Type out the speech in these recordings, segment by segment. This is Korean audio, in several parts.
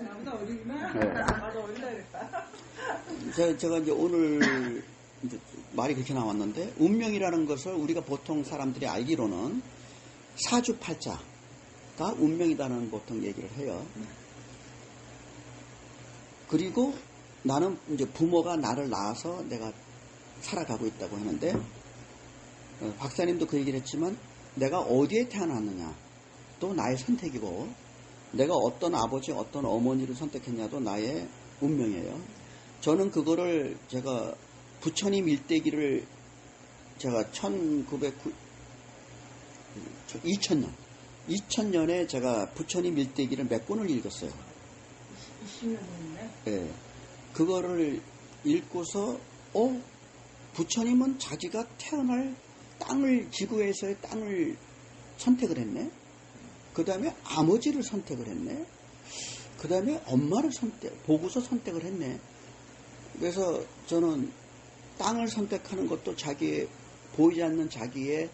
나보다 어리구나. 네. 나도 어리다겠다. 제가 이제 오늘 이제 말이 그렇게 나왔는데, 운명이라는 것을 우리가 보통 사람들이 알기로는 사주팔자가 운명이다는 보통 얘기를 해요. 그리고 나는 이제 부모가 나를 낳아서 내가 살아가고 있다고 하는데, 박사님도 그 얘기를 했지만, 내가 어디에 태어났느냐 또 나의 선택이고, 내가 어떤 아버지 어떤 어머니를 선택했냐도 나의 운명이에요. 저는 그거를 제가 부처님 일대기를 제가 2000년에 제가 부처님 일대기를 몇 권을 읽었어요. 20년 됐네. 예. 그거를 읽고서, 부처님은 자기가 태어날 땅을, 지구에서의 땅을 선택을 했네? 그 다음에 아버지를 선택을 했네? 그 다음에 엄마를 보고서 선택을 했네? 그래서 저는 땅을 선택하는 것도 보이지 않는 자기의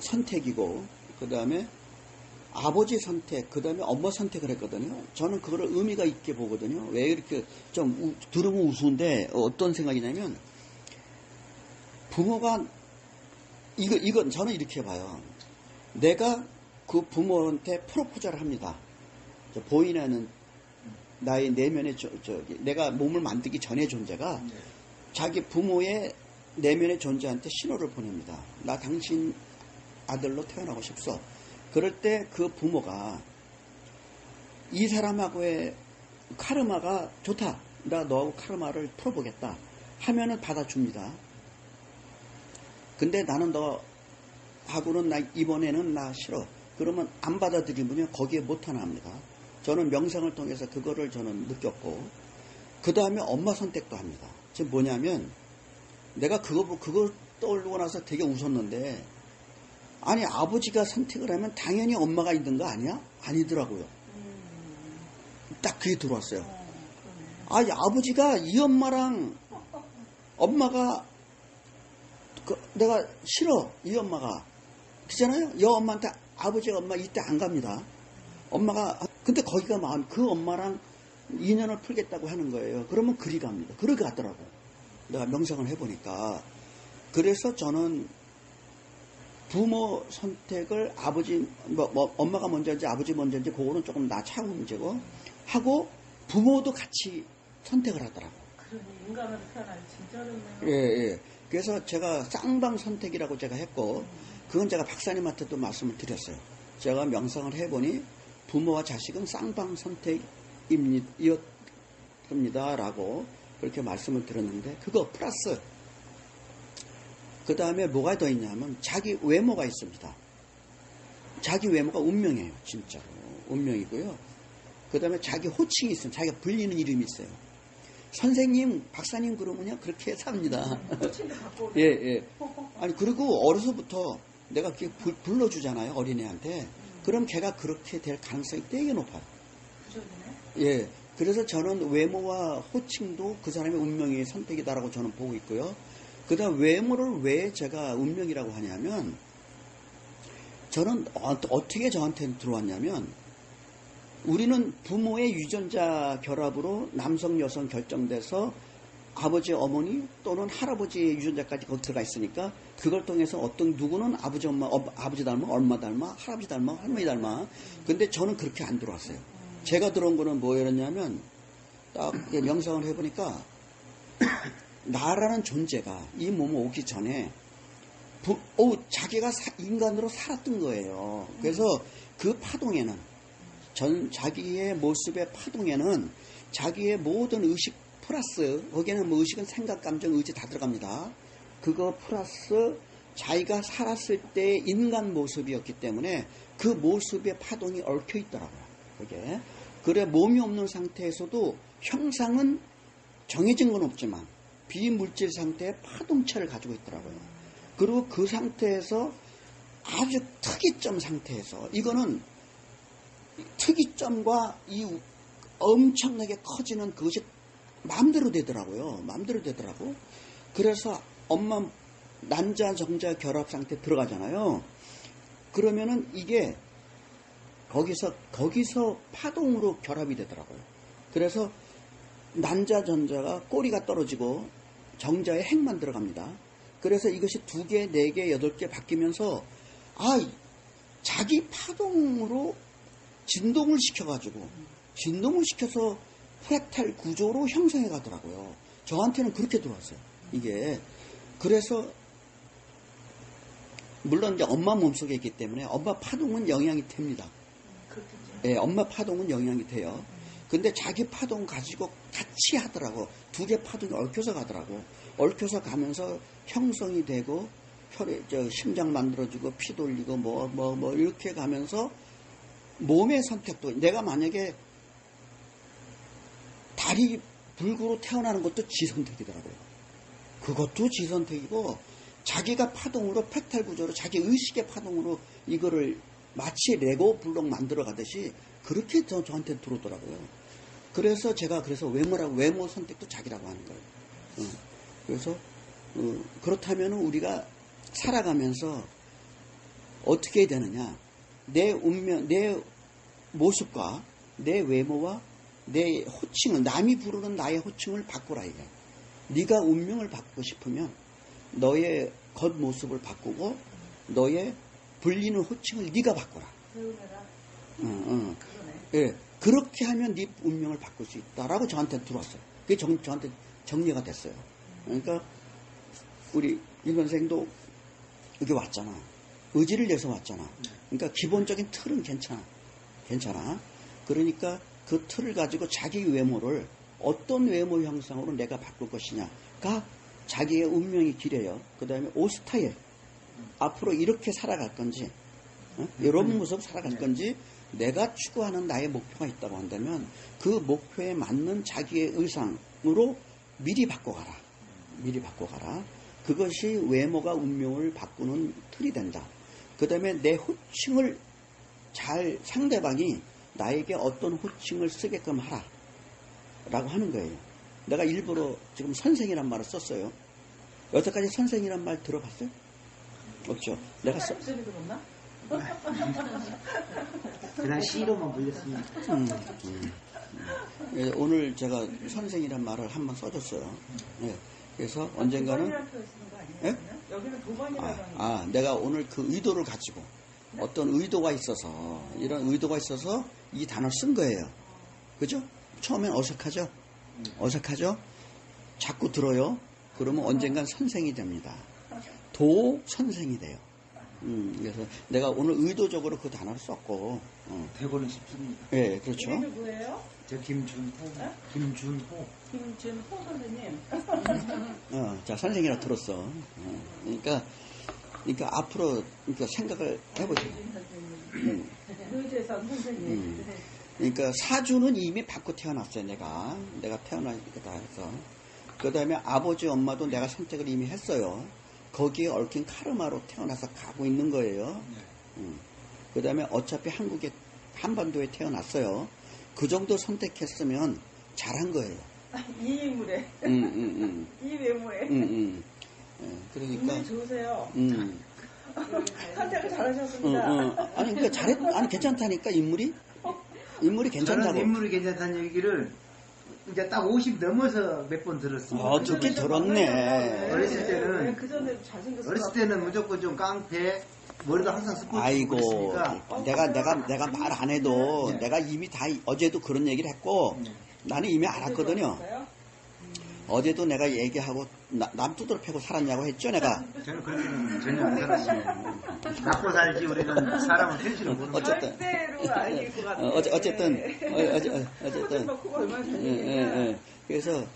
선택이고, 그 다음에 아버지 선택, 그 다음에 엄마 선택을 했거든요. 저는 그거를 의미가 있게 보거든요. 왜 이렇게 좀 들으면 우스운데, 어떤 생각이냐면, 부모가, 이건 저는 이렇게 봐요. 내가 그 부모한테 프로포즈를 합니다. 보이는 나의 내면의 내가 몸을 만들기 전의 존재가 자기 부모의 내면의 존재한테 신호를 보냅니다. 나 당신 아들로 태어나고 싶소. 그럴 때 그 부모가 이 사람하고의 카르마가 좋다. 나 너하고 카르마를 풀어보겠다. 하면은 받아줍니다. 근데 나는 너하고는 이번에는 나 싫어. 그러면 안 받아들이면 거기에 못 하나 합니다. 저는 명상을 통해서 그거를 저는 느꼈고, 그 다음에 엄마 선택도 합니다. 지금 뭐냐면, 내가 그거 떠올리고 나서 되게 웃었는데, 아니, 아버지가 선택을 하면 당연히 엄마가 있는 거 아니야? 아니더라고요. 딱 그게 들어왔어요. 아니, 아버지가 이 엄마랑 엄마가, 내가 싫어, 이 엄마가. 그잖아요? 이 엄마한테 아버지가 엄마 이때 안 갑니다. 엄마가, 근데 거기가 그 엄마랑 인연을 풀겠다고 하는 거예요. 그러면 그리 갑니다. 그러게 하더라고. 내가 명상을 해보니까. 그래서 저는 부모 선택을 엄마가 먼저인지 아버지 먼저인지 그거는 조금 차후 문제고, 하고 부모도 같이 선택을 하더라고. 그러니 인간으로 태어나기 진짜 어렵네요. 예. 그래서 제가 쌍방 선택이라고 제가 했고, 그건 제가 박사님한테도 말씀을 드렸어요. 제가 명상을 해보니 부모와 자식은 쌍방 선택이었습니다라고 그렇게 말씀을 드렸는데, 그거 플러스 그 다음에 뭐가 더 있냐면 자기 외모가 있습니다. 자기 외모가 운명이에요. 진짜로 운명이고요. 그 다음에 자기 호칭이 있어요. 자기가 불리는 이름이 있어요. 선생님, 박사님 그러면요 그렇게 삽니다. 예. 아니, 그리고 어려서부터 내가 그렇게 불러주잖아요, 어린애한테. 그럼 걔가 그렇게 될 가능성이 되게 높아요. 예. 그래서 저는 외모와 호칭도 그 사람의 운명의 선택이다라고 저는 보고 있고요. 그 다음 외모를 왜 제가 운명이라고 하냐면, 저는 어떻게 저한테 들어왔냐면, 우리는 부모의 유전자 결합으로 남성, 여성 결정돼서 아버지, 어머니 또는 할아버지의 유전자까지 거기 들어가 있으니까, 그걸 통해서 누구는 아버지, 아버지 닮아, 엄마 닮아, 할아버지 닮아, 할머니 닮아. 근데 저는 그렇게 안 들어왔어요. 제가 들어온 거는 뭐였냐면, 딱 명상을 해보니까, 나라는 존재가 이 몸에 오기 전에, 자기가 인간으로 살았던 거예요. 그래서 그 파동에는, 자기의 모습의 파동에는 자기의 모든 의식 플러스, 거기에는 뭐 의식은 생각, 감정, 의지 다 들어갑니다. 그거 플러스 자기가 살았을 때의 인간 모습이었기 때문에 그 모습의 파동이 얽혀 있더라고요. 그게. 그래, 몸이 없는 상태에서도 형상은 정해진 건 없지만 비물질 상태의 파동체를 가지고 있더라고요. 그리고 그 상태에서 아주 특이점 상태에서, 이거는 특이점과 이 엄청나게 커지는 그것이 마음대로 되더라고요. 마음대로 되더라고. 그래서 엄마 난자 정자 결합 상태 들어가잖아요. 그러면은 이게 거기서 파동으로 결합이 되더라고요. 그래서 난자 전자가 꼬리가 떨어지고 정자에 핵만 들어갑니다. 그래서 이것이 2개, 4개, 8개 바뀌면서 자기 파동으로 진동을 시켜서 프랙탈 구조로 형성해 가더라고요. 저한테는 그렇게 들어왔어요. 이게. 그래서 물론 이제 엄마 몸속에 있기 때문에 엄마 파동은 영향이 됩니다. 그렇겠죠. 예, 엄마 파동은 영향이 돼요. 근데 자기 파동 가지고 같이 하더라고. 2개 파동이 얽혀서 가더라고. 얽혀서 가면서 형성이 되고 심장 만들어주고 피 돌리고 이렇게 가면서 몸의 선택도 내가 만약에 다리 불구로 태어나는 것도 지 선택이더라고요. 그것도 지 선택이고 자기가 파동으로 팩탈 구조로 자기 의식의 파동으로 이거를 마치 레고 블록 만들어 가듯이 그렇게 저한테 들어오더라고요. 그래서 제가 외모 선택도 자기라고 하는 거예요. 그래서 그렇다면 우리가 살아가면서 어떻게 해야 되느냐? 내 운명, 내 모습과 내 외모와 내 호칭을 남이 부르는 나의 호칭을 바꾸라 이게. 네가 운명을 바꾸고 싶으면 너의 겉모습을 바꾸고 너의 불리는 호칭을 네가 바꿔라. 배우느라. 그러네. 그러네. 예, 그렇게 하면 네 운명을 바꿀 수 있다라고 저한테 들어왔어요. 그게 저한테 정리가 됐어요. 그러니까 우리 임 선생도 여기 왔잖아. 의지를 내서 왔잖아. 그러니까 기본적인 틀은 괜찮아. 그러니까 그 틀을 가지고 자기 외모를 어떤 외모 형상으로 내가 바꿀 것이냐가 자기의 운명의 길이에요. 그 다음에 옷 스타일. 앞으로 이렇게 살아갈 건지, 이런 모습 살아갈 건지, 내가 추구하는 나의 목표가 있다고 한다면 그 목표에 맞는 자기의 의상으로 미리 바꿔가라. 그것이 외모가 운명을 바꾸는 틀이 된다. 그 다음에 내 호칭을 상대방이 나에게 어떤 호칭을 쓰게끔 하라. 라고 하는 거예요. 내가 일부러 지금 선생이란 말을 썼어요. 여태까지 선생이란 말 들어봤어요? 없죠. 내가 소리 들었나? 그냥 C로만 불렸습니다. 예, 오늘 제가 선생이란 말을 한번 써줬어요. 예, 그래서 언젠가는 도반이라고 쓰는 거 아니에요? 예? 여기는 도반이라고 하는 거. 내가 오늘 그 의도를 가지고 어떤 의도가 있어서 이런 의도가 있어서 이 단어를 쓴 거예요. 그죠? 처음엔 어색하죠? 자꾸 들어요. 그러면 언젠간 선생이 됩니다. 선생이 돼요. 그래서 내가 오늘 의도적으로 그 단어를 썼고. 대본은 쉽습니다. 예, 그렇죠. 이름이 뭐예요? 저 김준호. 네? 김준호. 김준호 선생님. 자, 선생이라 들었어. 그러니까 앞으로 생각을 해보죠. 의재선 선생님. 그러니까 사주는 이미 받고 태어났어요. 내가 태어나니까 다 해서. 그 다음에 아버지 엄마도 내가 선택을 이미 했어요. 거기에 얽힌 카르마로 태어나서 가고 있는 거예요. 그 다음에 어차피 한반도에 태어났어요. 그 정도 선택했으면 잘한 거예요. 이 인물에. 이 외모에. 그러니까. 인물이 좋으세요. 선택을 잘하셨습니다. 아니, 그러니까 괜찮다니까, 인물이 괜찮다고. 저는 인물이 괜찮다는 얘기를 이제 딱 50 넘어서 몇 번 들었습니다. 듣긴 들었네. 어렸을 때는 그 전에 잘생겼어. 어렸을 때는 무조건 좀 깡패, 머리도 항상 스포츠 아이고, 그랬으니까. 내가 말 안 해도 내가 이미 어제도 그런 얘기를 했고 나는 이미 알았거든요. 어제도 내가 얘기하고 남 두드러 패고 살았냐고 했죠, 내가. 저는 그렇게는 전혀 안 살았습니다. 낳고 살지 우리는 사람은 현실을 모르는 어쨌든. 절대로 아닐 것 같아. 어쨌든. 코가 얼마나 잘생겼냐. 그래서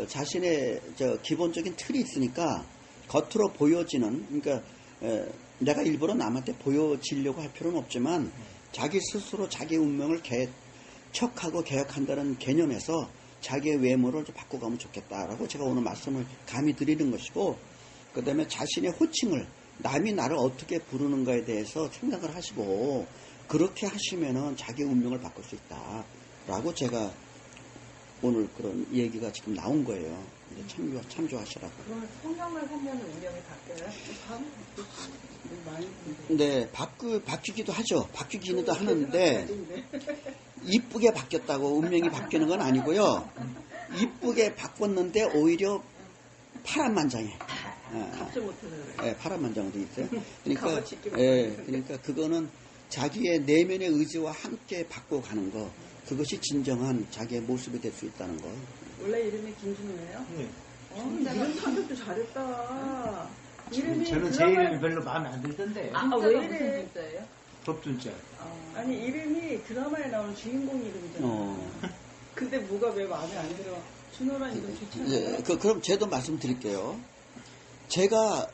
자신의 기본적인 틀이 있으니까 겉으로 보여지는, 그러니까 내가 일부러 남한테 보여지려고 할 필요는 없지만 자기 스스로 자기 운명을 개척하고 개혁한다는 개념에서 자기의 외모를 좀 바꿔가면 좋겠다라고 제가 오늘 말씀을 감히 드리는 것이고, 그 다음에 자신의 호칭을 남이 나를 어떻게 부르는가에 대해서 생각을 하시고 그렇게 하시면은 자기 운명을 바꿀 수 있다라고 제가 오늘 그런 얘기가 지금 나온 거예요. 이제 참조하시라고. 그러면 성경을 하면 운명이 바뀌어요? 많이 네, 바뀌기도 하죠. 바뀌기도 하는데, 이쁘게 바뀌었다고 운명이 바뀌는 건 아니고요. 이쁘게 바꿨는데 오히려 파란만장해. 갚지 못해서 그래요. 예, 파란만장도 있어요. 그러니까, 값어치 있게 예, 그러니까 그거는 자기의 내면의 의지와 함께 바꿔가는 거. 그것이 진정한 자기의 모습이 될 수 있다는 거. 원래 이름이 김준호예요? 네. 이름 선택도 잘했다. 이름이 저는 제 드라마에- 이름이 별로 마음에 안 들던데. 왜 이래? 법준자. 아니 이름이 드라마에 나오는 주인공 이름이잖아. 근데 뭐가 왜 마음에 안 들어? 준호란 이름 좋잖아요. 예, 그럼 제도 말씀드릴게요. 제가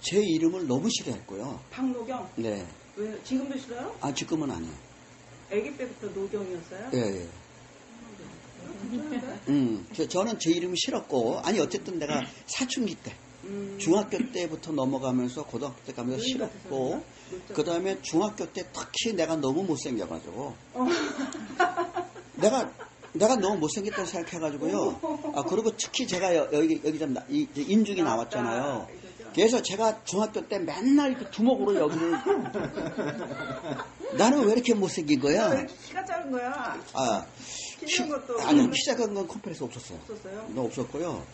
제 이름을 너무 싫어했고요. 박노경? 네. 왜 지금도 싫어요? 아, 지금은 아니에요. 아기 때부터 노경이었어요? 예, 예. 저는 제 이름이 싫었고, 아니, 어쨌든 내가 사춘기 때, 중학교 때부터 넘어가면서 고등학교 때 가면서 싫었고, 그 다음에 중학교 때 특히 내가 너무 못생겨가지고, 내가 너무 못생겼다고 생각해가지고요. 아, 그리고 특히 제가 여기 좀 인중이 나왔잖아요. 그래서 제가 중학교 때 맨날 이렇게 두목으로 여기를, 나는 왜 이렇게 못생긴 왜 거야? 이렇게 키가 작은 거야? 아, 키는 것도 아니, 키 작은 건 컴플렉스 없었어요. 없었어요? 너 없었고요.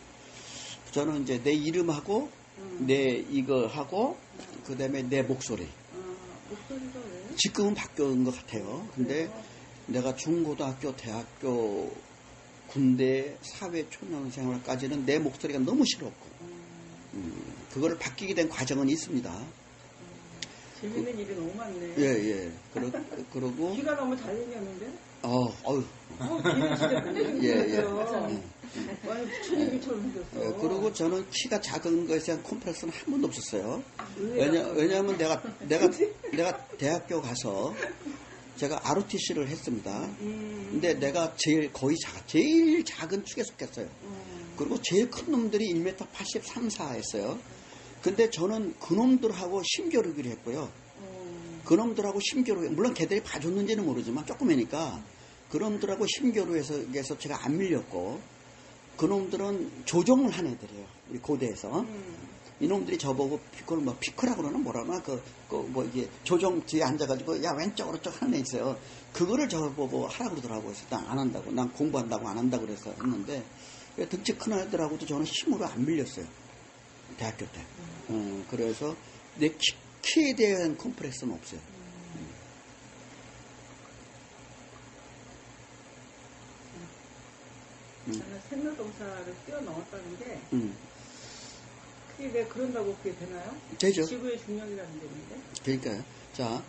저는 이제 내 이름하고, 내 이거 하고, 그 다음에 내 목소리. 목소리가 왜? 지금은 바뀐 것 같아요. 근데 그래요? 내가 중고등학교, 대학교, 군대, 사회 초년생활까지는 내 목소리가 너무 싫었고, 그거를 바뀌게 된 과정은 있습니다. 재밌는 일이 너무 많네. 예. 그러고, 귀가 너무 잘생겼는데? 어휴. 귀는 진짜 예. 끝내줬어요. 완전 부처님처럼 생겼어. 예, 그리고 저는 키가 작은 것에 대한 콤플렉스는 한 번도 없었어요. 의외다. 왜냐하면 내가 대학교 가서 제가 ROTC를 했습니다. 근데 내가 제일 작은 축에 속했어요. 그리고 제일 큰 놈들이 1m 83, 4 했어요. 근데 저는 그놈들하고 심교류기를 했고요. 그놈들하고 심교류, 물론 걔들이 봐줬는지는 모르지만 조금이니까 그놈들하고 심교류해서 제가 안 밀렸고, 그놈들은 조종을 한 애들이에요. 우리 고대에서. 이놈들이 저보고 그걸 뭐 피크라 그러나 뭐라나 이게 조종 뒤에 앉아가지고 야 왼쪽 오른쪽 하는 애 있어요. 그거를 저보고 하라 그러더라고요. 그래서 난 안 한다고, 난 공부한다고 안 한다고 그래서 했는데, 등치 큰 애들하고도 저는 힘으로 안 밀렸어요. 대학교 때. 그래서 내 키에 대한 콤플렉스는 없어요. 저는 생로동사를 뛰어넘었다는 게 그게 왜 그런다고 그게 되나요? 되죠. 지구의 중력이라는 게 있는데. 그러니까요. 자,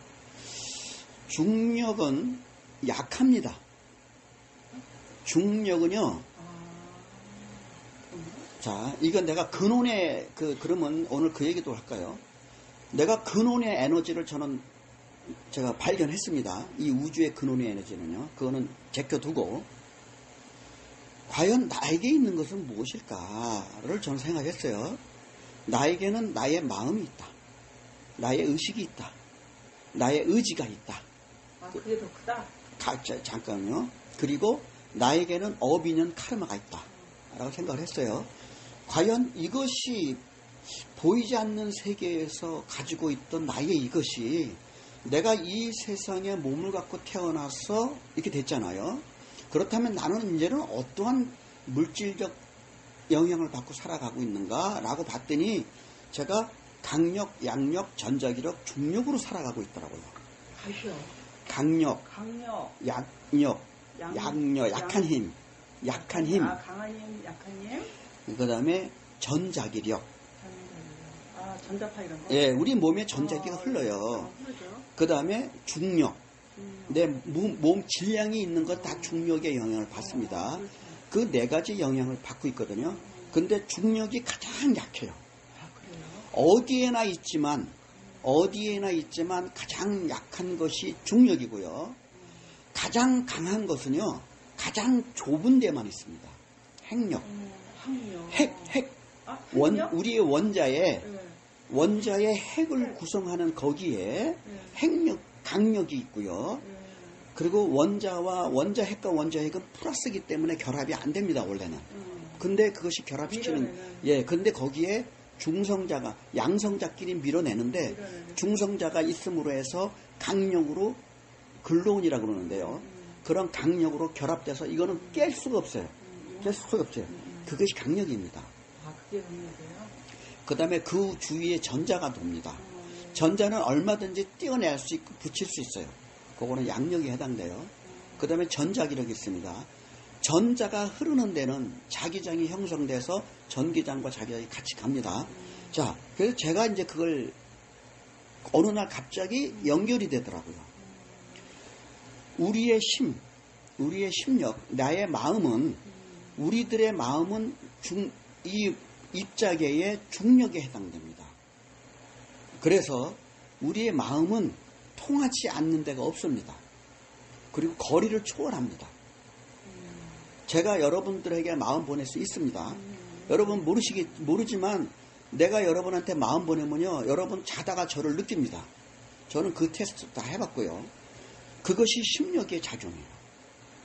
중력은 약합니다. 중력은요. 자, 이건 내가 근원의 그러면 오늘 그 얘기도 할까요? 내가 근원의 에너지를 제가 발견했습니다. 이 우주의 근원의 에너지는요. 그거는 제껴두고, 과연 나에게 있는 것은 무엇일까를 저는 생각했어요. 나에게는 나의 마음이 있다. 나의 의식이 있다. 나의 의지가 있다. 그게 더 크다? 잠깐만요. 그리고 나에게는 업인연 카르마가 있다. 라고 생각을 했어요. 과연 이것이 보이지 않는 세계에서 가지고 있던 나의 이것이 내가 이 세상에 몸을 갖고 태어나서 이렇게 됐잖아요. 그렇다면 나는 이제는 어떠한 물질적 영향을 받고 살아가고 있는가 라고 봤더니 제가 강력, 양력, 전자기력, 중력으로 살아가고 있더라고요. 강력, 양력, 약한 힘. 강한 힘, 약한 힘. 그 다음에 전자기력. 전자파 이런 거? 예, 우리 몸에 전자기가 흘러요. 그 다음에 중력. 내 몸 질량이 있는 것 다 중력의 영향을 받습니다. 그 네 가지 영향을 받고 있거든요. 근데 중력이 가장 약해요. 어디에나 있지만 가장 약한 것이 중력이고요. 가장 강한 것은요, 가장 좁은 데만 있습니다. 핵력. 우리의 원자의 핵을 구성하는 거기에 강력이 있고요. 그리고 원자 핵과 원자 핵은 플러스이기 때문에 결합이 안 됩니다, 원래는. 근데 그것이 결합시키는, 밀어내는. 예, 근데 거기에 중성자가, 양성자끼리 밀어내는데, 밀어내는. 중성자가 있음으로 해서 강력으로 근로운이라고 그러는데요. 그런 강력으로 결합돼서 이거는 깰 수가 없어요. 깰 수가 없어요. 그것이 강력입니다. 아, 그게 강력해요? 그 다음에 그 주위에 전자가 돕니다. 전자는 얼마든지 띄어낼 수 있고 붙일 수 있어요. 그거는 양력에 해당돼요. 그 다음에 전자기력이 있습니다. 전자가 흐르는 데는 자기장이 형성돼서 전기장과 자기장이 같이 갑니다. 자, 그래서 제가 이제 그걸 어느 날 갑자기 연결이 되더라고요. 우리의 우리의 심력, 나의 마음은, 우리들의 마음은 이 입자계의 중력에 해당됩니다. 그래서 우리의 마음은 통하지 않는 데가 없습니다. 그리고 거리를 초월합니다. 제가 여러분들에게 마음 보낼 수 있습니다. 여러분 모르지만 내가 여러분한테 마음 보내면요, 여러분 자다가 저를 느낍니다. 저는 그 테스트 다 해봤고요. 그것이 심력의 작용이에요.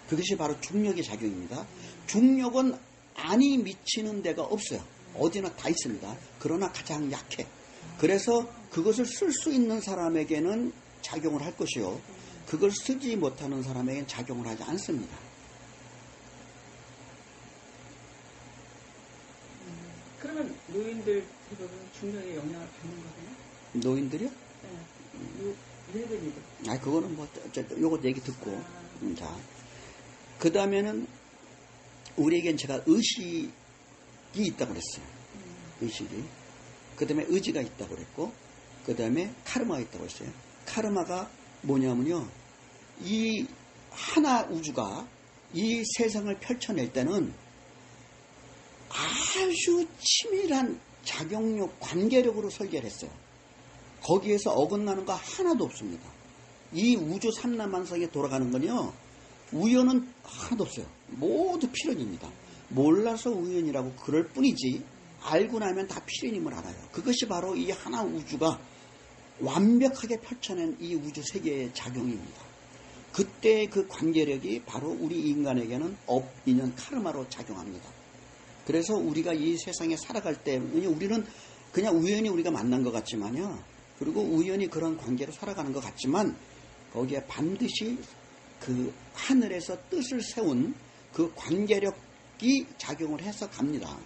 그것이 바로 중력의 작용입니다. 중력은 안이 미치는 데가 없어요. 어디나 다 있습니다. 그러나 가장 약해. 그래서 그것을 쓸 수 있는 사람에게는 작용을 할 것이요, 그걸 쓰지 못하는 사람에게는 작용을 하지 않습니다. 그러면 노인들 대부분 중력의 영향을 받는 거잖아요? 노인들이요? 네. 늙은이들. 아, 그거는 뭐, 요거 얘기 듣고. 자. 그 다음에는, 우리에겐 제가 의식이 있다고 그랬어요. 의식이. 그 다음에 의지가 있다고 그랬고, 그 다음에 카르마가 있다고 했어요. 카르마가 뭐냐면요, 이 하나 우주가 이 세상을 펼쳐낼 때는 아주 치밀한 작용력, 관계력으로 설계를 했어요. 거기에서 어긋나는 거 하나도 없습니다. 이 우주 삼라만상에 돌아가는 건요, 우연은 하나도 없어요. 모두 필연입니다. 몰라서 우연이라고 그럴 뿐이지, 알고 나면 다 필연임을 알아요. 그것이 바로 이 하나 우주가 완벽하게 펼쳐낸 이 우주 세계의 작용입니다. 그때 그 관계력이 바로 우리 인간에게는 업, 인연, 카르마로 작용합니다. 그래서 우리가 이 세상에 살아갈 때, 우리는 그냥 우연히 우리가 만난 것 같지만요, 그리고 우연히 그런 관계로 살아가는 것 같지만, 거기에 반드시 그 하늘에서 뜻을 세운 그 관계력이 작용을 해서 갑니다.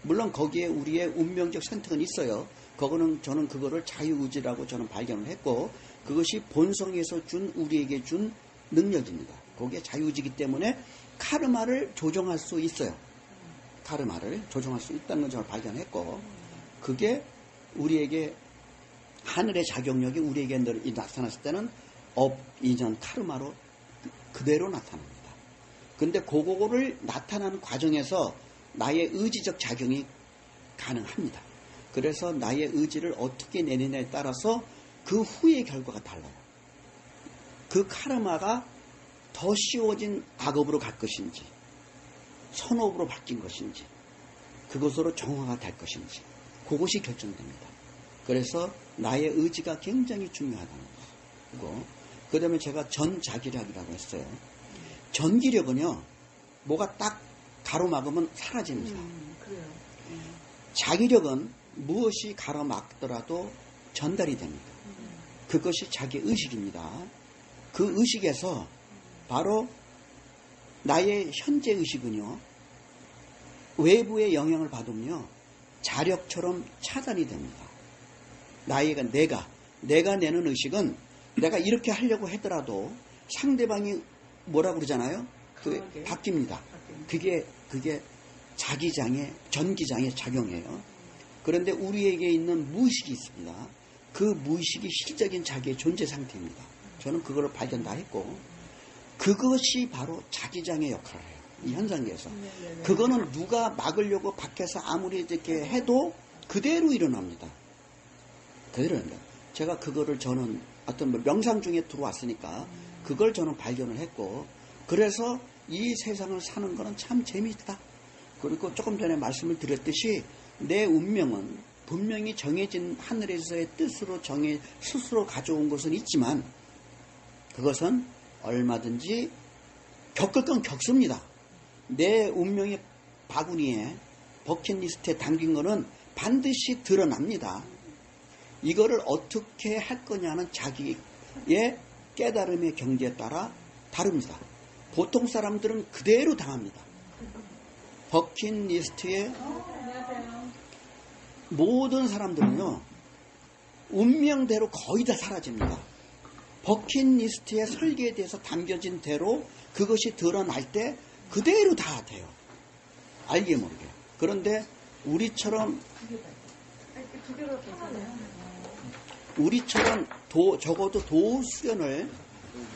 물론 거기에 우리의 운명적 선택은 있어요. 그거는 저는 그거를 자유의지라고 저는 발견을 했고, 그것이 본성에서 우리에게 준 능력입니다. 거기에 자유의지이기 때문에 카르마를 조정할 수 있어요. 카르마를 조정할 수 있다는 걸 저는 발견했고, 그게 우리에게 하늘의 작용력이 우리에게 나타났을 때는 업, 인연, 카르마로 그대로 나타납니다. 근데 그거를 나타나는 과정에서 나의 의지적 작용이 가능합니다. 그래서 나의 의지를 어떻게 내느냐에 따라서 그 후의 결과가 달라요. 그 카르마가 더 씌워진 악업으로 갈 것인지, 선업으로 바뀐 것인지, 그것으로 정화가 될 것인지, 그것이 결정됩니다. 그래서 나의 의지가 굉장히 중요하다는 거고, 그 다음에 제가 전자기력이라고 했어요. 전기력은요, 뭐가 딱 가로막으면 사라집니다. 그래요. 자기력은 무엇이 가로막더라도 전달이 됩니다. 그것이 자기 의식입니다. 그 의식에서 바로 나의 현재 의식은요, 외부의 영향을 받으면요, 자력처럼 차단이 됩니다. 내가 내는 의식은 내가 이렇게 하려고 하더라도 상대방이 뭐라고 그러잖아요? 바뀝니다. 그게 자기장의, 전기장의 작용이에요. 그런데 우리에게 있는 무의식이 있습니다. 그 무의식이 실적인 자기의 존재 상태입니다. 저는 그걸 발견 다 했고, 그것이 바로 자기장의 역할을 해요. 이 현상계에서. 그거는 누가 막으려고 밖에서 아무리 이렇게 해도 그대로 일어납니다. 그대로 일어납니다. 제가 그거를 저는 어떤 명상 중에 들어왔으니까 그걸 저는 발견을 했고, 그래서 이 세상을 사는 거는 참 재미있다. 그리고 조금 전에 말씀을 드렸듯이 내 운명은 분명히 정해진 하늘에서의 뜻으로 스스로 가져온 것은 있지만, 그것은 얼마든지 겪을 건 겪습니다. 내 운명이 바구니에 버킷리스트에 담긴 거는 반드시 드러납니다. 이거를 어떻게 할 거냐는 자기의 깨달음의 경지에 따라 다릅니다. 보통 사람들은 그대로 당합니다. 버킷리스트에 모든 사람들은요, 운명대로 거의 다 사라집니다. 버킷리스트의 설계에 대해서 담겨진 대로 그것이 드러날 때 그대로 다 돼요. 알게 모르게. 그런데 우리처럼 적어도 도우 수련을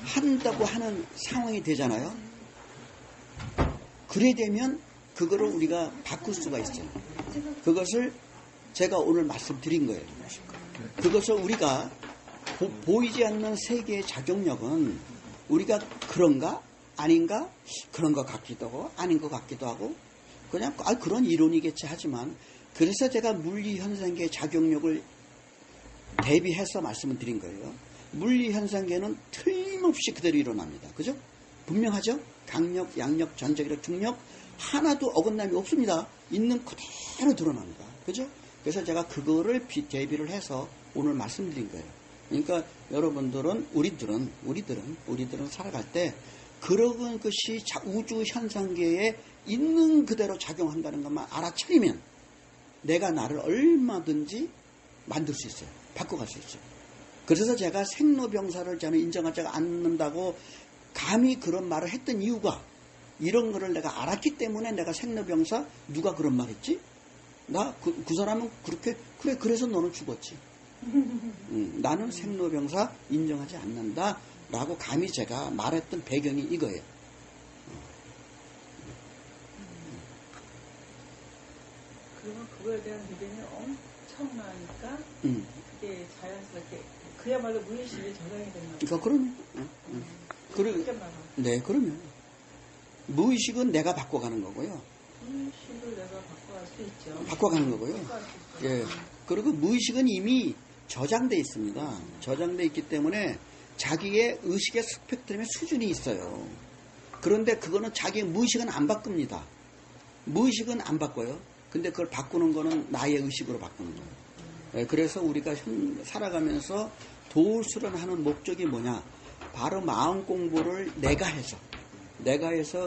한다고 하는 상황이 되잖아요. 그래 되면 그거를 우리가 바꿀 수가 있어요. 그것을 제가 오늘 말씀드린 거예요. 그것을 우리가 보이지 않는 세계의 작용력은 우리가 그런가? 아닌가? 그런 것 같기도 하고 아닌 것 같기도 하고 그냥 그런 이론이겠지 하지만 그래서 제가 물리현상계의 작용력을 대비해서 말씀을 드린 거예요. 물리현상계는 틀림없이 그대로 일어납니다. 그죠? 분명하죠? 강력, 양력, 전적이력, 중력 하나도 어긋남이 없습니다. 있는 그대로 드러납니다. 그죠? 그래서 제가 그거를 대비를 해서 오늘 말씀드린 거예요. 그러니까 여러분들은 우리들은 살아갈 때 그런 것이 우주 현상계에 있는 그대로 작용한다는 것만 알아차리면 내가 나를 얼마든지 만들 수 있어요. 바꿔갈 수 있어요. 그래서 제가 생로병사를 저는 인정하지 않는다고 감히 그런 말을 했던 이유가 이런 거를 내가 알았기 때문에 내가 생로병사 누가 그런 말 했지? 그 사람은 그렇게 그래 그래서 너는 죽었지. 나는 생로병사 인정하지 않는다 라고 감히 제가 말했던 배경이 이거예요. 그러면 그거에 대한 믿음이 엄청나니까 그게 자연스럽게 그야말로 무의식이 저장이 됐나 봐요. 그러면 네, 그러면 무의식은 내가 바꿔가는 거고요. 무의식을 내가 바꿔갈 수 있죠. 바꿔가는 거고요. 예. 그리고 무의식은 이미 저장돼 있습니다. 저장돼 있기 때문에 자기의 의식의 스펙트럼의 수준이 있어요. 그런데 그거는 자기의 무의식은 안 바꿉니다. 무의식은 안 바꿔요. 근데 그걸 바꾸는 거는 나의 의식으로 바꾸는 거예요. 예, 그래서 우리가 살아가면서 도울 수련하는 목적이 뭐냐? 바로 마음 공부를 내가 해서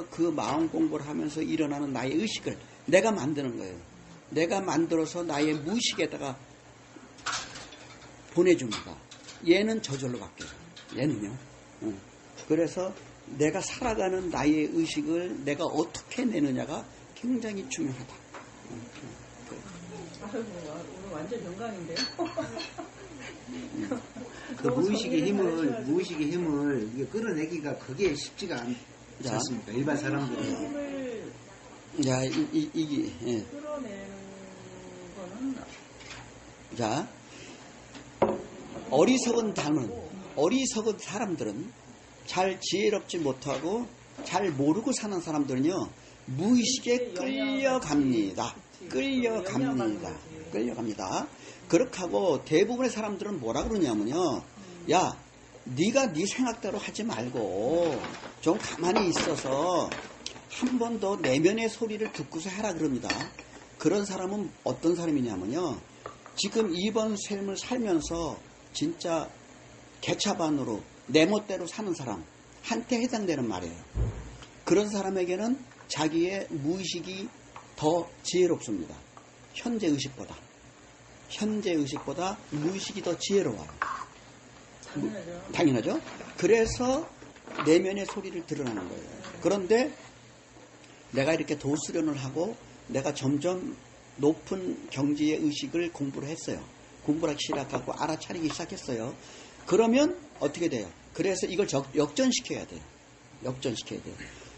그 마음 공부를 하면서 일어나는 나의 의식을 내가 만드는 거예요. 내가 만들어서 나의 무의식에다가 보내줍니다. 얘는 저절로 바뀌어요. 얘는요. 그래서 내가 살아가는 나의 의식을 내가 어떻게 내느냐가 굉장히 중요하다. 오늘 완전 영광인데요. 그 무의식의 힘을 이게 끌어내기가 그게 쉽지가 않지 않습니까? 일반 사람들은. 힘을 자, 이게, 예. 끌어내는 거는 자, 어리석은 사람들은 잘 지혜롭지 못하고 잘 모르고 사는 사람들은요, 무의식에 끌려갑니다. 끌려갑니다. 그렇게 하고 대부분의 사람들은 뭐라 그러냐면요, 야, 네가 네 생각대로 하지 말고 좀 가만히 있어서 한 번 더 내면의 소리를 듣고서 해라 그럽니다. 그런 사람은 어떤 사람이냐면요, 지금 이번 삶을 살면서 진짜 개차반으로 내 멋대로 사는 사람한테 해당되는 말이에요. 그런 사람에게는 자기의 무의식이 더 지혜롭습니다. 현재 의식보다 무의식이 더 지혜로워요. 당연하죠. 그래서 내면의 소리를 드러나는 거예요. 그런데 내가 이렇게 도수련을 하고 내가 점점 높은 경지의 의식을 공부를 했어요. 공부를 하기 시작하고 알아차리기 시작했어요. 그러면 어떻게 돼요? 그래서 이걸 역전시켜야 돼요.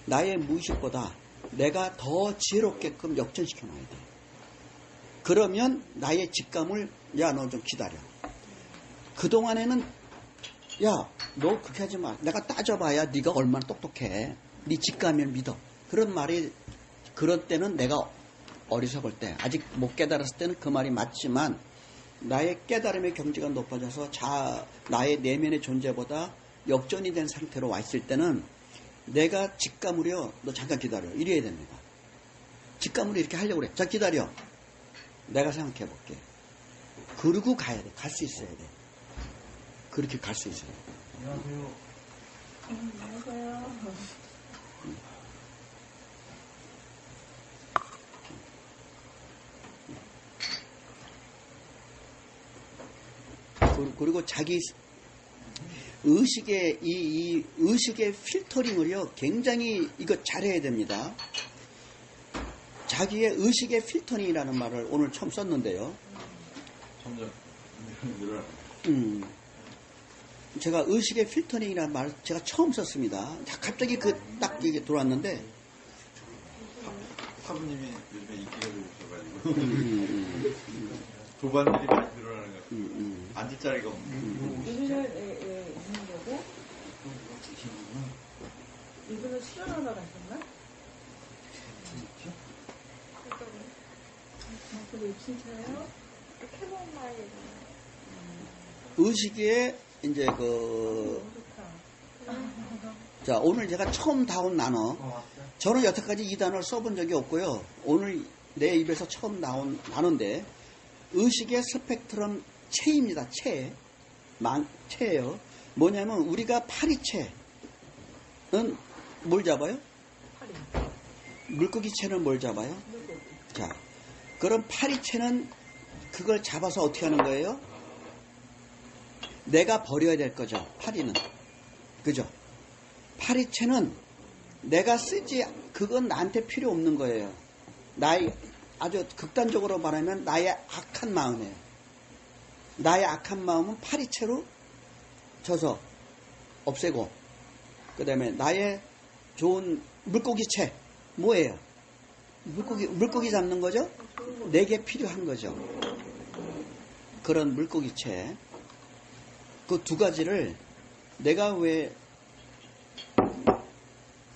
나의 무의식보다 내가 더 지혜롭게끔 역전시켜놔야 돼요. 그러면 나의 직감을, 야, 너 좀 기다려. 그동안에는, 야, 너 그렇게 하지 마. 내가 따져봐야 네가 얼마나 똑똑해. 네 직감을 믿어. 그런 말이, 그럴 때는 내가 어리석을 때, 아직 못 깨달았을 때는 그 말이 맞지만, 나의 깨달음의 경지가 높아져서 나의 내면의 존재보다 역전이 된 상태로 와 있을 때는 내가 직감으로 너 잠깐 기다려 이래야 됩니다. 직감으로 이렇게 하려고 그래. 자, 기다려. 내가 생각해 볼게. 그러고 가야 돼. 갈 수 있어야 돼. 그렇게 갈 수 있어야 돼. 안녕하세요. 안녕하세요. 그리고 자기 의식의 이 의식의 필터링을요 굉장히 이거 잘해야 됩니다. 자기의 의식의 필터링이라는 말을 오늘 처음 썼는데요. 점점 늘어나. 제가 의식의 필터링이라는 말을 제가 처음 썼습니다. 갑자기 그 딱 이게 들어왔는데 사부님이 요즘에 인기가 좋으셔가지고 도반들이 많이 늘어나는 것 같아요. 앉을 자리가 없는. 이분은 있는 거고, 이분은 수련하러 가셨나? 그리고 입신차요? 캐모마일. 의식의 이제 그 자, 오늘 제가 처음 다운 단어, 저는 여태까지 이 단어를 써본 적이 없고요. 오늘 내 입에서 처음 나온 단어인데, 의식의 스펙트럼 체입니다. 체예요. 뭐냐면, 우리가 파리체는 뭘 잡아요? 물고기체는 뭘 잡아요? 자, 그럼 파리체는 그걸 잡아서 어떻게 하는 거예요? 내가 버려야 될 거죠. 파리는. 그죠? 파리채는 내가 쓰지, 그건 나한테 필요 없는 거예요. 나의, 아주 극단적으로 말하면 나의 악한 마음이에요. 나의 악한 마음은 파리채로 져서 없애고, 그 다음에 나의 좋은 물고기채, 뭐예요? 물고기 잡는 거죠? 내게 필요한 거죠. 그런 물고기채. 그 두 가지를 내가 왜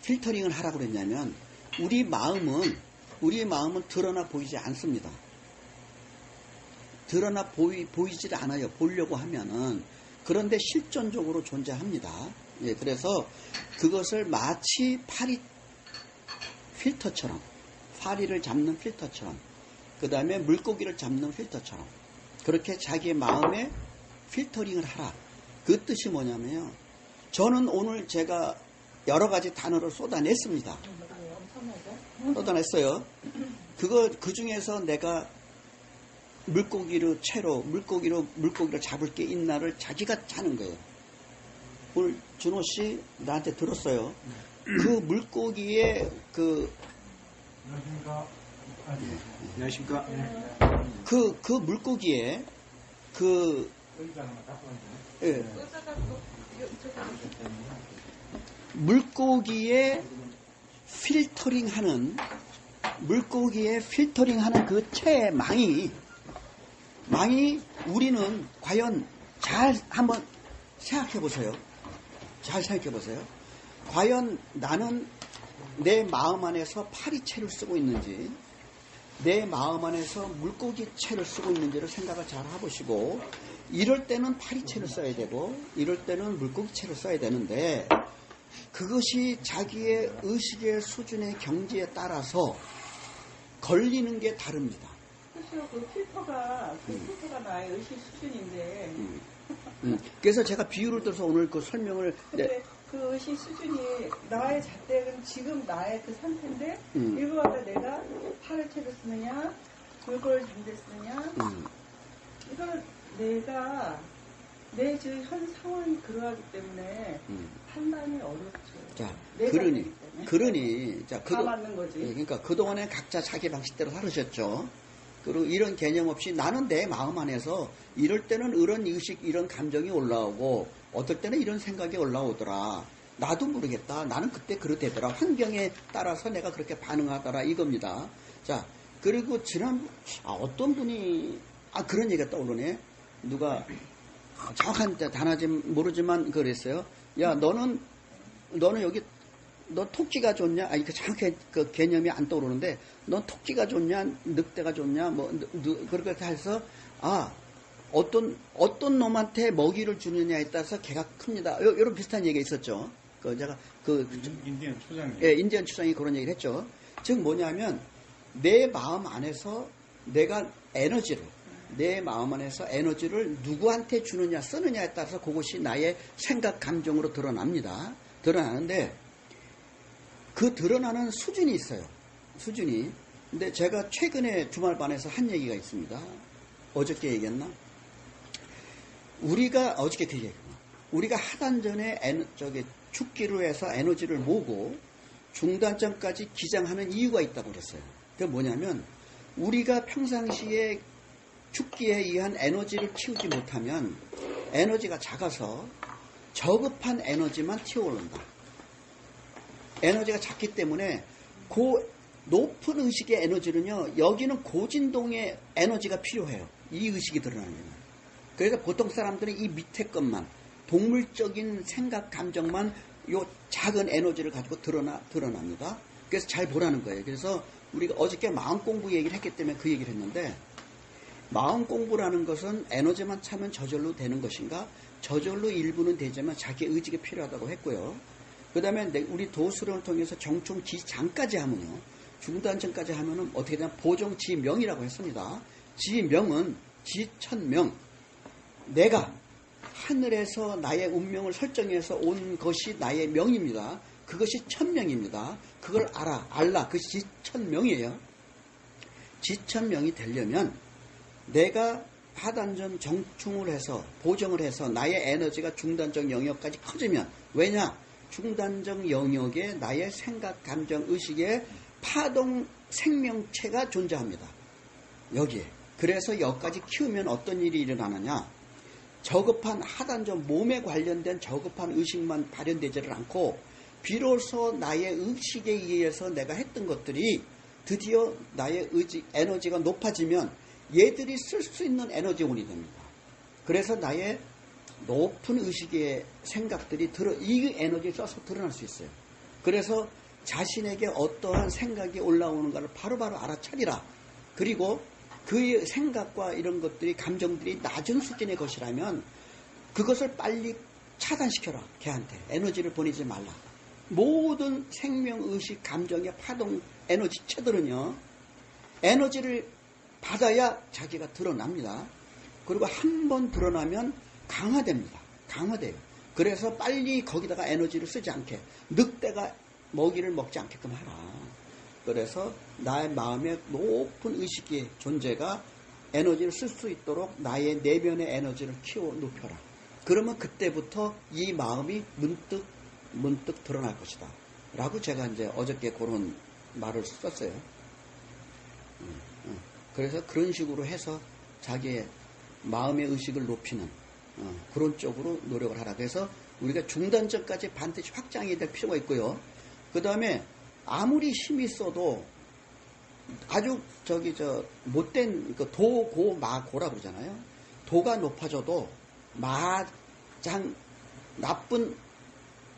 필터링을 하라고 그랬냐면, 우리 마음은 드러나 보이지 않습니다. 드러나 보이질 않아요. 보려고 하면은. 그런데 실존적으로 존재합니다. 예, 그래서 그것을 마치 필터처럼, 파리를 잡는 필터처럼, 그 다음에 물고기를 잡는 필터처럼, 그렇게 자기의 마음에 필터링을 하라. 그 뜻이 뭐냐면요. 저는 오늘 제가 여러 가지 단어를 쏟아냈습니다. 쏟아냈어요. 그 중에서 내가 물고기를 잡을 게 있나를 자기가 짜는 거예요. 오늘 준호 씨 나한테 들었어요. 그 물고기의 안녕하십니까. 그 물고기의 예. 물고기의 필터링하는 그 체의 망이 우리는 과연 잘 한번 생각해 보세요. 잘 생각해 보세요. 과연 나는 내 마음 안에서 파리채를 쓰고 있는지, 내 마음 안에서 물고기채를 쓰고 있는지를 생각을 잘 해보시고, 이럴 때는 파리채를 써야 되고 이럴 때는 물고기채를 써야 되는데, 그것이 자기의 의식의 수준의 경지에 따라서 걸리는 게 다릅니다. 그렇죠. 그 필터가 나의 의식 수준인데. 그래서 제가 비유를 들어서 오늘 그 설명을. 근데 그 의식 수준이 나의 잣대는 지금 나의 그 상태인데, 이거 갖다 내가 파리채를 쓰느냐, 물고기를 잠대 쓰느냐, 이거는 내가 내 지금 현 상황이 그러하기 때문에 판단이 어렵죠. 자, 다 맞는 거지. 그러니까 그동안에 각자 자기 방식대로 살으셨죠. 그리고 이런 개념 없이 나는 내 마음 안에서 이럴 때는 이런 의식, 이런 감정이 올라오고 어떨 때는 이런 생각이 올라오더라. 나도 모르겠다. 나는 그때 그렇대더라. 환경에 따라서 내가 그렇게 반응하더라. 이겁니다. 자, 그리고 어떤 분이 그런 얘기가 떠오르네. 누가 정확한 단어인지 모르지만 그랬어요. 야, 너는 여기 너 토끼가 좋냐? 그 정확히 그 개념이 안 떠오르는데, 넌 토끼가 좋냐? 늑대가 좋냐? 그렇게 해서 어떤 놈한테 먹이를 주느냐에 따라서 개가 큽니다. 이런 비슷한 얘기가 있었죠. 제가 인디언 초장이. 예, 인디언 초장이 그런 얘기를 했죠. 즉 뭐냐면 내 마음 안에서 내가 내 마음 안에서 에너지를 누구한테 주느냐 쓰느냐에 따라서 그것이 나의 생각 감정으로 드러나는데 그 드러나는 수준이 있어요. 수준이. 근데 제가 최근에 주말반에서 한 얘기가 있습니다. 어저께 얘기했나? 어저께 그 얘기했구나. 우리가 하단전에 죽기로 해서 에너지를 모으고 중단전까지 기장하는 이유가 있다고 그랬어요. 그게 뭐냐면 우리가 평상시에 죽기에 의한 에너지를 키우지 못하면 에너지가 작아서 저급한 에너지만 튀어오른다. 에너지가 작기 때문에 높은 의식의 에너지는요, 여기는 고진동의 에너지가 필요해요. 이 의식이 드러나면. 그래서 보통 사람들은 이 밑에 것만, 동물적인 생각, 감정만 요 작은 에너지를 가지고 드러납니다. 그래서 잘 보라는 거예요. 그래서 우리가 어저께 마음 공부 얘기를 했기 때문에 그 얘기를 했는데, 마음 공부라는 것은 에너지만 차면 저절로 되는 것인가? 저절로 일부는 되지만 자기 의지가 필요하다고 했고요. 그 다음에 우리 도수론을 통해서 정충 지장까지 하면요, 중단전까지 하면은 어떻게 되냐, 보정지명이라고 했습니다. 지명은 지천명, 내가 하늘에서 나의 운명을 설정해서 온 것이 나의 명입니다. 그것이 천명입니다. 그걸 알라. 그것이 지천명이에요. 지천명이 되려면 내가 하단전 정충을 해서 보정을 해서 나의 에너지가 중단적 영역까지 커지면, 왜냐? 중단적 영역에 나의 생각, 감정, 의식의 파동 생명체가 존재합니다. 여기에. 그래서 여기까지 키우면 어떤 일이 일어나느냐? 저급한 하단전 몸에 관련된 저급한 의식만 발현되지를 않고 비로소 나의 의식에 의해서 내가 했던 것들이 드디어 나의 에너지가 높아지면 얘들이 쓸 수 있는 에너지원이 됩니다. 그래서 나의 높은 의식의 생각들이 이 에너지를 써서 드러날 수 있어요. 그래서 자신에게 어떠한 생각이 올라오는가를 바로바로 알아차리라. 그리고 그의 생각과 이런 것들이, 감정들이 낮은 수준의 것이라면 그것을 빨리 차단시켜라. 걔한테 에너지를 보내지 말라. 모든 생명, 의식, 감정의 파동 에너지체들은요, 에너지를 받아야 자기가 드러납니다. 그리고 한 번 드러나면 강화됩니다. 강화돼요. 그래서 빨리 거기다가 에너지를 쓰지 않게, 늑대가 먹이를 먹지 않게끔 하라. 그래서 나의 마음의 높은 의식의 존재가 에너지를 쓸 수 있도록 나의 내면의 에너지를 키워 높여라. 그러면 그때부터 이 마음이 문득 드러날 것이다. 라고 제가 이제 어저께 그런 말을 썼어요. 그래서 그런 식으로 해서 자기의 마음의 의식을 높이는 그런 쪽으로 노력을 하라. 그래서 우리가 중단전까지 반드시 확장해야 될 필요가 있고요. 그 다음에 아무리 힘이 있어도 아주 못된 도, 고, 마, 고라고 그러잖아요. 도가 높아져도 마장 나쁜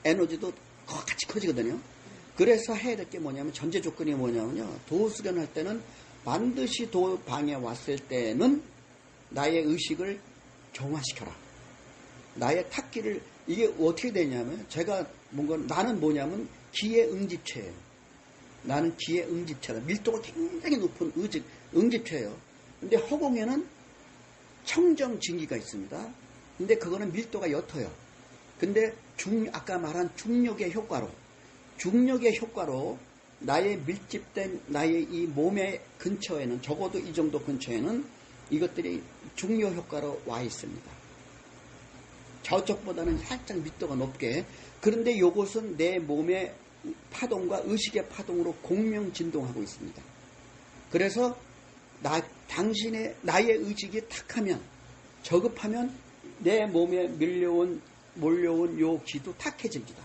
에너지도 같이 커지거든요. 그래서 해야 될 게 뭐냐면, 전제 조건이 뭐냐면요, 도 수련할 때는 반드시 도 방에 왔을 때는 나의 의식을 정화시켜라. 나의 탁기를, 이게 어떻게 되냐면, 나는 뭐냐면 기의 응집체예요. 나는 기의 응집체다. 밀도가 굉장히 높은 응집체예요. 근데 허공에는 청정진기가 있습니다. 근데 그거는 밀도가 옅어요. 근데 아까 말한 중력의 효과로 나의 밀집된 나의 이 몸의 근처에는, 적어도 이 정도 근처에는 이것들이 중력 효과로 와 있습니다. 저쪽보다는 살짝 밀도가 높게. 그런데 이것은 내 몸의 파동과 의식의 파동으로 공명 진동하고 있습니다. 그래서 나의 의식이 탁하면, 저급하면 내 몸에 몰려온 요 기도 탁해집니다.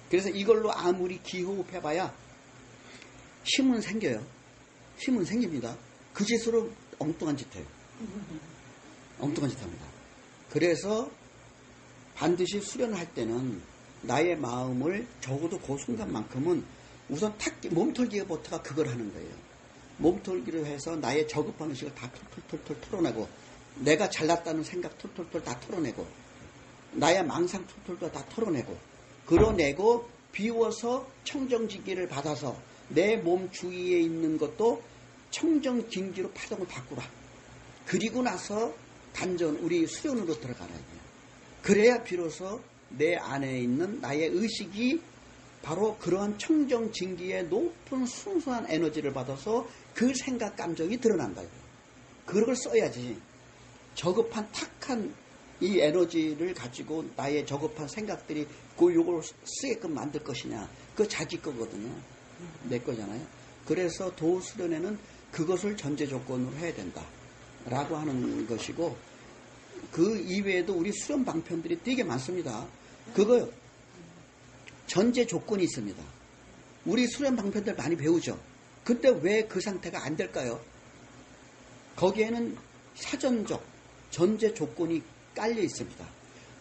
그래서 이걸로 아무리 기호흡 해봐야 힘은 생겨요. 힘은 생깁니다. 그 짓으로 엉뚱한 짓 해요. 엉뚱한 짓 합니다. 그래서 반드시 수련할 때는 나의 마음을 적어도 그 순간만큼은 우선 몸털기부터가 그걸 하는 거예요. 몸털기를 해서 나의 저급한 의식을 다 털털털 털어내고, 내가 잘났다는 생각 털털털 다 털어내고, 나의 망상 털털털 다 털어내고, 비워서 청정지기를 받아서 내 몸 주위에 있는 것도 청정진기로 파동을 바꾸라. 그리고 나서 단전 우리 수련으로 들어가라. 그래야 비로소 내 안에 있는 나의 의식이 바로 그러한 청정진기의 높은 순수한 에너지를 받아서 그 생각 감정이 드러난다. 그걸 써야지. 저급한 탁한 이 에너지를 가지고 나의 저급한 생각들이 요걸 쓰게끔 만들 것이냐. 그거 자기 거거든요. 내 거잖아요. 그래서 도수련에는 그것을 전제 조건으로 해야 된다. 라고 하는 것이고, 그 이외에도 우리 수련 방편들이 되게 많습니다. 그거 전제 조건이 있습니다. 우리 수련 방편들 많이 배우죠. 근데 왜 그 상태가 안 될까요? 거기에는 사전적 전제 조건이 깔려 있습니다.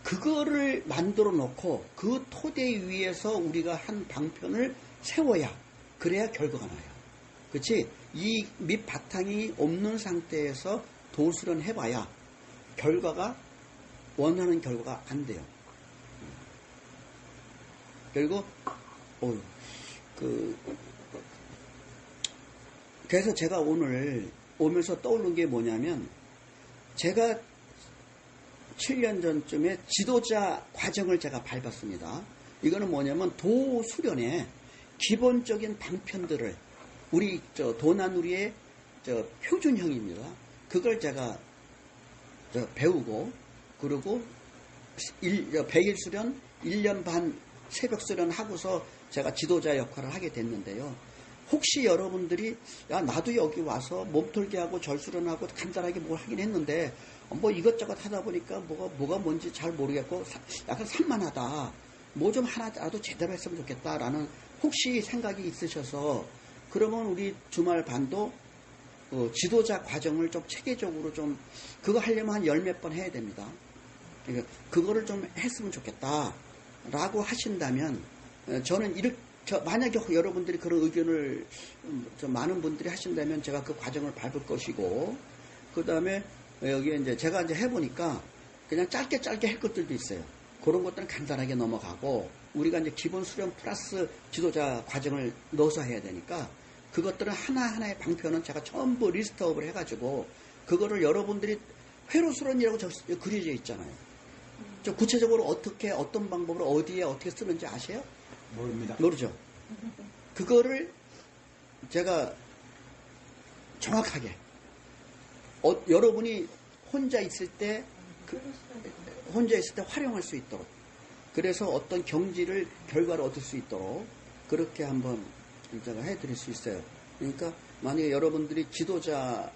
그거를 만들어 놓고 그 토대 위에서 우리가 한 방편을 세워야, 그래야 결과가 나요. 그렇지? 이 밑바탕이 없는 상태에서 도수련 해봐야 결과가, 원하는 결과가 안 돼요. 그리고 그래서 제가 오늘 오면서 떠오른 게 뭐냐면, 제가 7년 전쯤에 지도자 과정을 제가 밟았습니다. 이거는 뭐냐면 도수련의 기본적인 방편들을 우리 도나누리의 표준형입니다. 그걸 제가 배우고, 그리고 100일 수련 1년 반 새벽 수련 하고서 제가 지도자 역할을 하게 됐는데요. 혹시 여러분들이 야 나도 여기 와서 몸털기 하고 절수련하고 간단하게 뭘 하긴 했는데 뭐 이것저것 하다 보니까 뭐가 뭔지 잘 모르겠고 약간 산만하다. 뭐 좀 하나라도 제대로 했으면 좋겠다라는 혹시 생각이 있으셔서, 그러면 우리 주말 반도 지도자 과정을 좀 체계적으로 좀 그거 하려면 한 10몇 번 해야 됩니다. 그러니까 그거를 좀 했으면 좋겠다라고 하신다면, 저는 만약에 여러분들이 그런 의견을 많은 분들이 하신다면 제가 그 과정을 밟을 것이고, 그 다음에 여기에 이제 제가 이제 해보니까 그냥 짧게 할 것들도 있어요. 그런 것들은 간단하게 넘어가고, 우리가 이제 기본 수련 플러스 지도자 과정을 넣어서 해야 되니까 그것들은 하나하나의 방편은 제가 전부 리스트업을 해가지고 그거를 여러분들이 회로 수련이라고 그려져 있잖아요. 좀 구체적으로 어떻게, 어떤 방법으로 어디에 어떻게 쓰는지 아세요? 모릅니다. 모르죠. 그거를 제가 정확하게 여러분이 혼자 있을 때 활용할 수 있도록, 그래서 어떤 경지를 결과를 얻을 수 있도록 그렇게 한번 제가 해드릴 수 있어요. 그러니까 만약에 여러분들이 지도자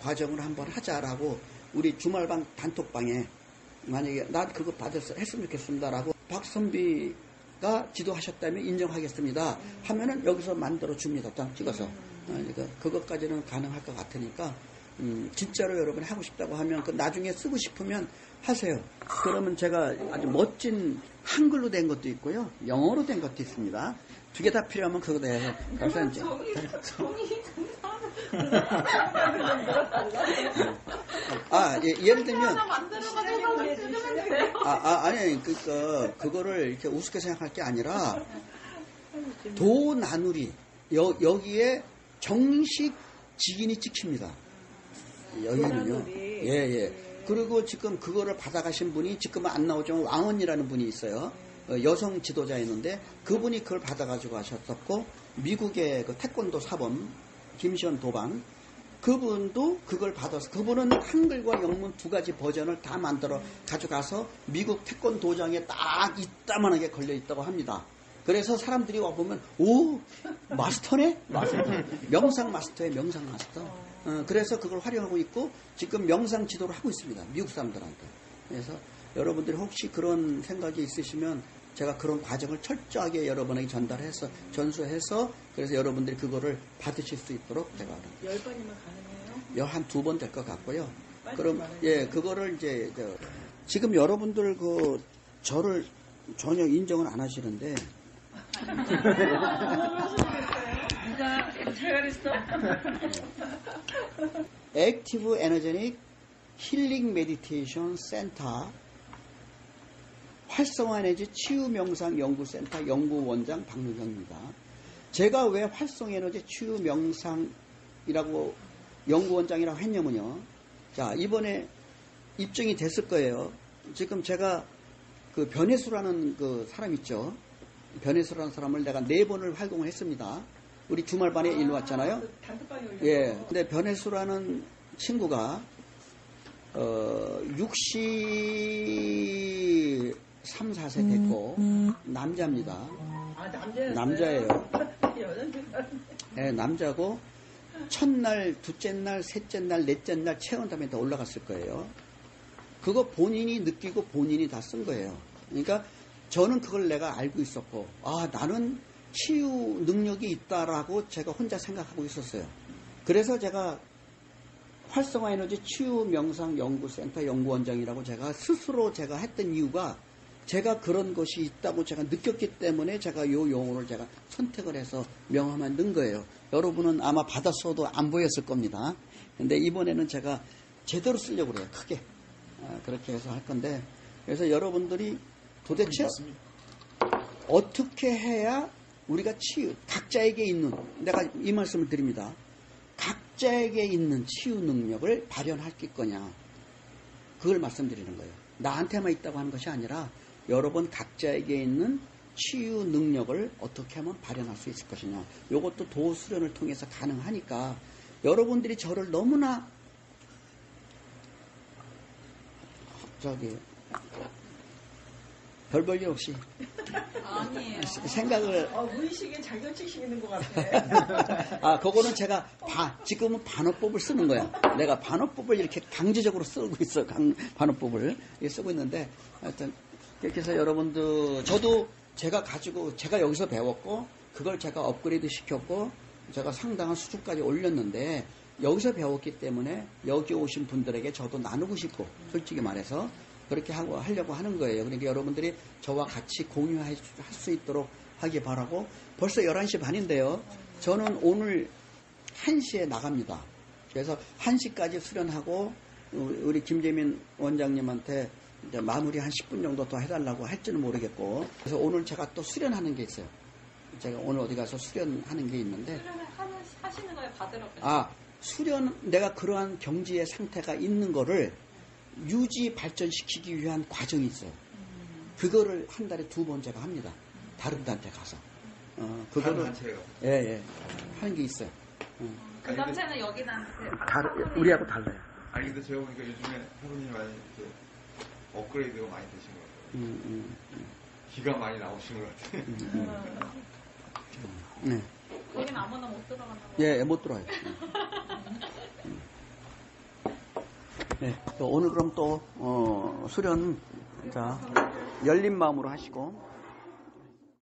과정을 한번 하자라고 우리 주말방 단톡방에 만약에 나 그거 했으면 좋겠습니다라고 박선비가 지도하셨다면 인정하겠습니다 하면은 여기서 만들어 줍니다. 딱 찍어서. 그러니까 그것까지는 가능할 것 같으니까 진짜로 여러분이 하고 싶다고 하면 그 나중에 쓰고 싶으면 하세요. 그러면 제가 아주 멋진 한글로 된 것도 있고요, 영어로 된 것도 있습니다. 두 개 다 필요하면 그거 대해서 예를 들면 아니 그러니까 그거를 이렇게 우습게 생각할 게 아니라 도나누리 여기에 정식 직인이 찍힙니다. 여기는요. 예. 그리고 지금 그거를 받아가신 분이 지금은 안 나오지만 왕언니라는 분이 있어요. 여성 지도자였는데 그분이 그걸 받아가지고 하셨었고, 미국의 그 태권도 사범 김시현 도반 그분도 그걸 받아서, 그분은 한글과 영문 두 가지 버전을 다 만들어 가져가서 미국 태권도장에 딱 이따만하게 걸려 있다고 합니다. 그래서 사람들이 와보면 오 마스터네? 명상 마스터예요. 명상 마스터. 그래서 그걸 활용하고 있고 지금 명상 지도를 하고 있습니다. 미국 사람들한테. 그래서 여러분들이 혹시 그런 생각이 있으시면 제가 그런 과정을 철저하게 여러분에게 전수해서 그래서 여러분들이 그거를 받으실 수 있도록 제가 10번이면 가능해요? 한 2번 될 것 같고요. 그럼 그거를 이제 지금 여러분들 저를 전혀 인정을 안 하시는데 누가 잘 그랬어? 액티브 에너제닉 힐링 메디테이션 센터 활성화 에너지 치유 명상 연구센터 연구원장 박유경입니다. 제가 왜 활성에너지 치유 명상이라고 연구원장이라고 했냐면요. 자, 이번에 입증이 됐을 거예요. 지금 제가 그 변혜수라는 그 사람 있죠. 변혜수라는 사람을 내가 4번을 활동을 했습니다. 우리 주말반에 일로 왔잖아요. 그 단톡방에 올려서. 예. 근데 변혜수라는 친구가 63, 4세 됐고 남자입니다. 아, 남자였어요? 남자예요. 여자인 줄 알았네. 예, 남자고 첫날, 둘째 날, 셋째 날, 넷째 날 체온 담에 다 올라갔을 거예요. 그거 본인이 느끼고 본인이 다 쓴 거예요. 그러니까 저는 그걸 내가 알고 있었고, 아, 나는 치유 능력이 있다라고 제가 혼자 생각하고 있었어요. 그래서 제가 활성화 에너지 치유 명상 연구센터 연구원장이라고 제가 스스로 제가 했던 이유가 제가 그런 것이 있다고 제가 느꼈기 때문에 제가 요 용어를 제가 선택을 해서 명함에 넣은 거예요. 여러분은 아마 받았어도 안 보였을 겁니다. 근데 이번에는 제가 제대로 쓰려고 그래요. 크게. 그렇게 해서 할 건데, 그래서 여러분들이 도대체 어떻게 해야 우리가 치유, 각자에게 있는, 내가 이 말씀을 드립니다. 각자에게 있는 치유 능력을 발현할 거냐. 그걸 말씀드리는 거예요. 나한테만 있다고 하는 것이 아니라 여러분 각자에게 있는 치유 능력을 어떻게 하면 발현할 수 있을 것이냐. 이것도 도우 수련을 통해서 가능하니까 여러분들이 저를 너무나 별 볼 일 없이 아니에요. 생각을 무의식에 자격지심 있는 것 같아. 그거는 제가 지금은 반어법을 쓰는 거야. 내가 반어법을 이렇게 강제적으로 쓰고 있어. 반어법을 쓰고 있는데, 하여튼 그렇게 해서 여러분들, 저도 제가 여기서 배웠고, 그걸 제가 업그레이드 시켰고, 제가 상당한 수준까지 올렸는데, 여기서 배웠기 때문에 여기 오신 분들에게 저도 나누고 싶고, 솔직히 말해서 그렇게 하려고 하는 거예요. 그러니까 여러분들이 저와 같이 공유할 수 있도록 하기 바라고, 벌써 11시 반인데요. 저는 오늘 1시에 나갑니다. 그래서 1시까지 수련하고, 우리 김재민 원장님한테 이제 마무리 한 10분 정도 더 해달라고 할지는 모르겠고, 그래서 오늘 제가 또 수련하는 게 있어요. 제가 오늘 어디 가서 수련하는 게 있는데, 수련을 하시는 거에 받으러 가요. 내가 그러한 경지의 상태가 있는 거를 유지 발전시키기 위한 과정이 있어요. 그거를 한 달에 2번 제가 합니다. 다른 단체 가서. 그거를. 예. 하는 게 있어요. 그 단체는 여기 단체. 우리하고 달라요. 아니, 근데 제가 보니까 요즘에 사부님 많이 이제 업그레이드가 많이 되신 것 같아요. 기가 많이 나오신 것 같아요. 네. 거기는 아무나 못 들어간다고. 예, 못 들어와요. 네, 오늘 그럼 또 수련, 자, 열린 마음으로 하시고.